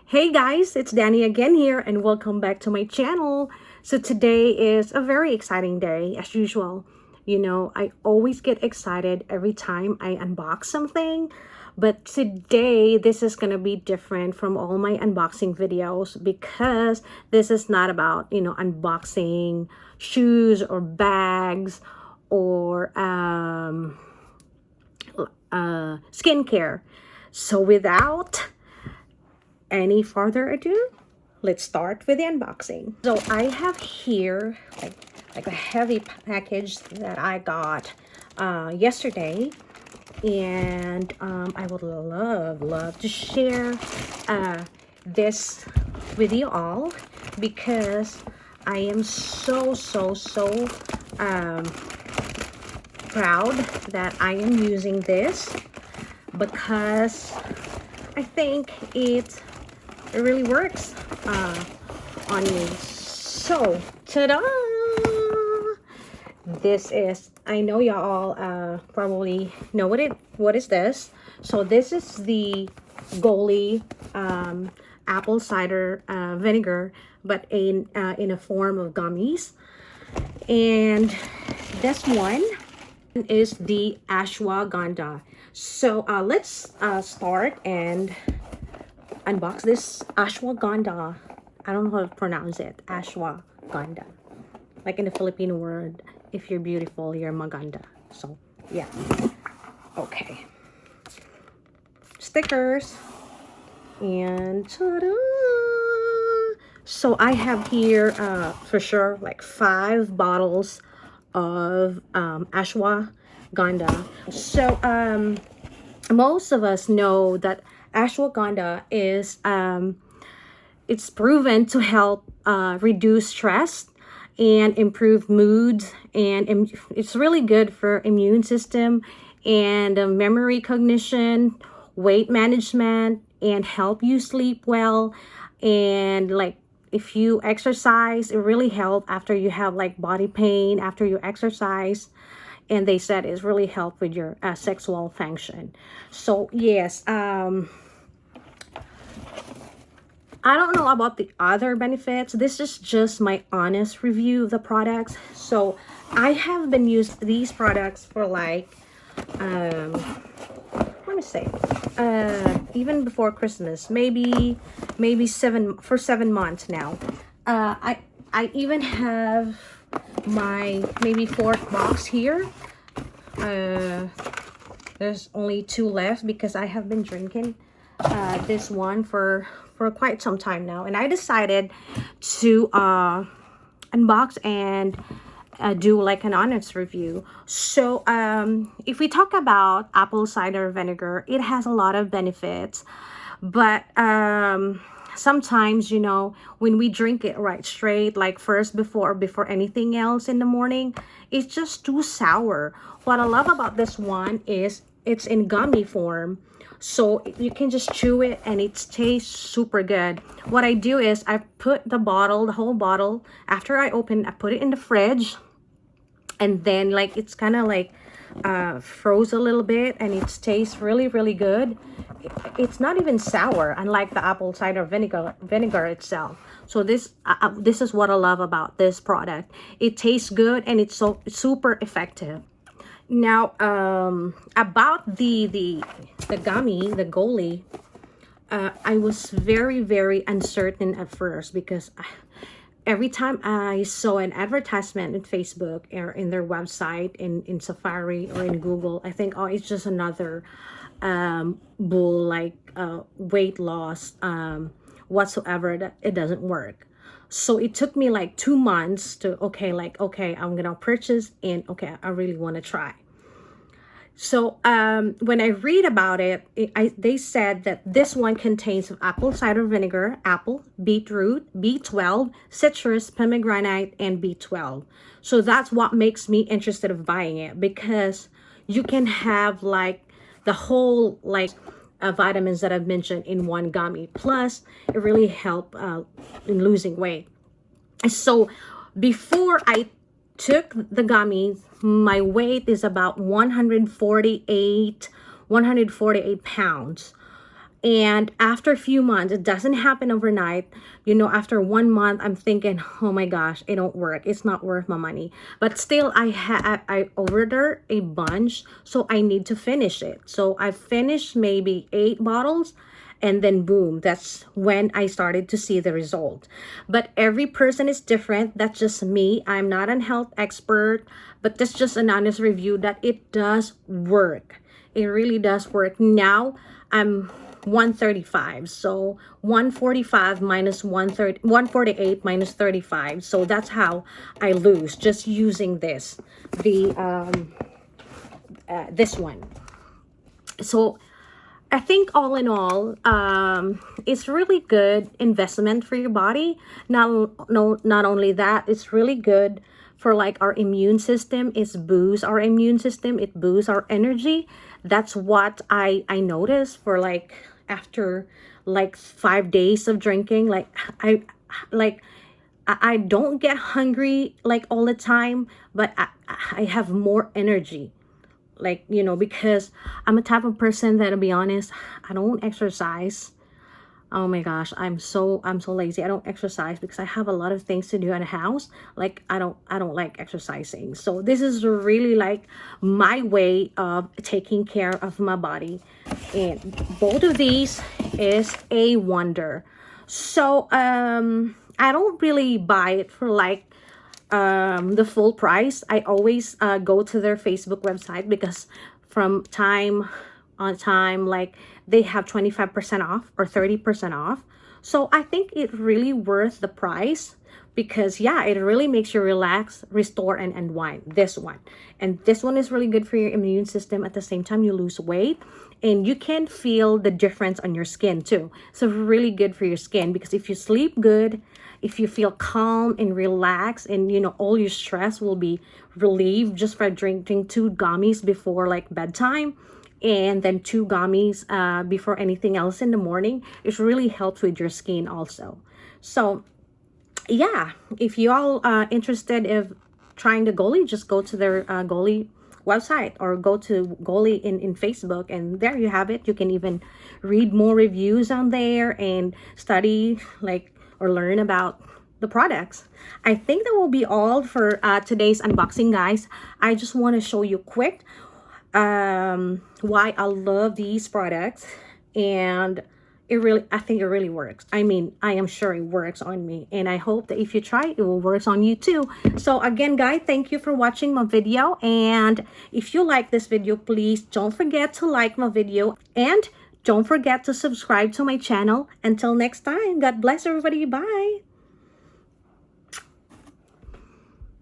Hey guys, it's Danny again here and welcome back to my channel. So today is a very exciting day as usual. You know, I always get excited every time I unbox something, but today this is going to be different from all my unboxing videos because this is not about, unboxing shoes or bags or skincare. So without any further ado, let's start with the unboxing. So I have here like a heavy package that I got yesterday, and I would love to share this with you all because I am so proud that I am using this because I think it really works on me. So ta-da, this is, I know y'all probably know what is this. So this is the Goli apple cider vinegar, but in a form of gummies. And this one is the ashwagandha. So let's start and unbox this ashwagandha. I don't know how to pronounce it. Ashwagandha. Like in the Filipino word, if you're beautiful, you're maganda. So yeah. Okay. Stickers. And ta-da! So I have here for sure like 5 bottles of ashwagandha. So most of us know that ashwagandha is it's proven to help reduce stress and improve moods, and it's really good for immune system and memory cognition, weight management, and help you sleep well. And like if you exercise, it really help after you have like body pain after you exercise, and they said it's really help with your sexual function. So yes, I don't know about the other benefits. This is just my honest review of the products. So I have been using these products for like let me say even before Christmas, maybe 7 months now. I even have my maybe 4th box here. There's only 2 left because I have been drinking this one for quite some time now, and I decided to unbox and do like an honest review. So if we talk about apple cider vinegar, it has a lot of benefits, but sometimes, you know, when we drink it right straight, like first before anything else in the morning, it's just too sour. What I love about this one is it's in gummy form, so you can just chew it and it tastes super good. What I do is I put the whole bottle, after I open, I put it in the fridge, and then like it's kind of like froze a little bit, and it tastes really good. It's not even sour, unlike the apple cider vinegar itself. So this is what I love about this product. It tastes good and it's so super effective. Now about the gummy, the Goli, I was very uncertain at first because every time I saw an advertisement in Facebook or in their website, in Safari or in Google, I think, oh, it's just another bull, like weight loss whatsoever, that it doesn't work. So it took me like 2 months to okay, I'm gonna purchase, and okay, I really want to try. So when I read about it, they said that this one contains apple cider vinegar, apple, beetroot, B12, citrus, pomegranate, and B12. So that's what makes me interested of buying it, because you can have like the whole like vitamins that I've mentioned in one gummy. Plus, it really helped in losing weight. So before I took the gummies, my weight is about 148 pounds. And after a few months, it doesn't happen overnight. You know, after 1 month, I'm thinking, oh my gosh, it don't work. It's not worth my money. But still, I ordered a bunch, so I need to finish it. So I finished maybe 8 bottles, and then boom, that's when I started to see the result. But every person is different. That's just me. I'm not a health expert, but that's just an honest review that it does work. It really does work. Now I'm 135, so 145 minus 130, 148 minus 35, so that's how I lose just using this one. So I think all in all, it's really good investment for your body. Not only that, it's really good for like our immune system. It boosts our immune system. It boosts our energy. That's what I noticed for like after like 5 days of drinking. I don't get hungry like all the time, but I have more energy, like, you know, because I'm a type of person that, to be honest, I don't exercise. Oh my gosh, I'm so lazy. I don't exercise because I have a lot of things to do at the house. Like I don't like exercising. So this is really like my way of taking care of my body. And both of these is a wonder. So I don't really buy it for like the full price. I always go to their Facebook website because from time on time, like they have 25% off or 30% off. So I think it really worth the price because yeah, it really makes you relax, restore, and unwind. This one. And this one is really good for your immune system. At the same time, you lose weight and you can feel the difference on your skin too. So really good for your skin because if you sleep good, if you feel calm and relaxed, and you know all your stress will be relieved just by drinking 2 gummies before like bedtime, and then 2 gummies before anything else in the morning, it really helps with your skin also. So yeah, if you all interested in trying the Goli, just go to their Goli website or go to Goli in Facebook, and there you have it. You can even read more reviews on there and study like or learn about the products. I think that will be all for today's unboxing, guys. I just want to show you quick why I love these products, and I think it really works. I mean, I am sure it works on me, and I hope that if you try it will work on you too. So again, guys, thank you for watching my video, and if you like this video, please don't forget to like my video and don't forget to subscribe to my channel. Until next time, God bless everybody. Bye.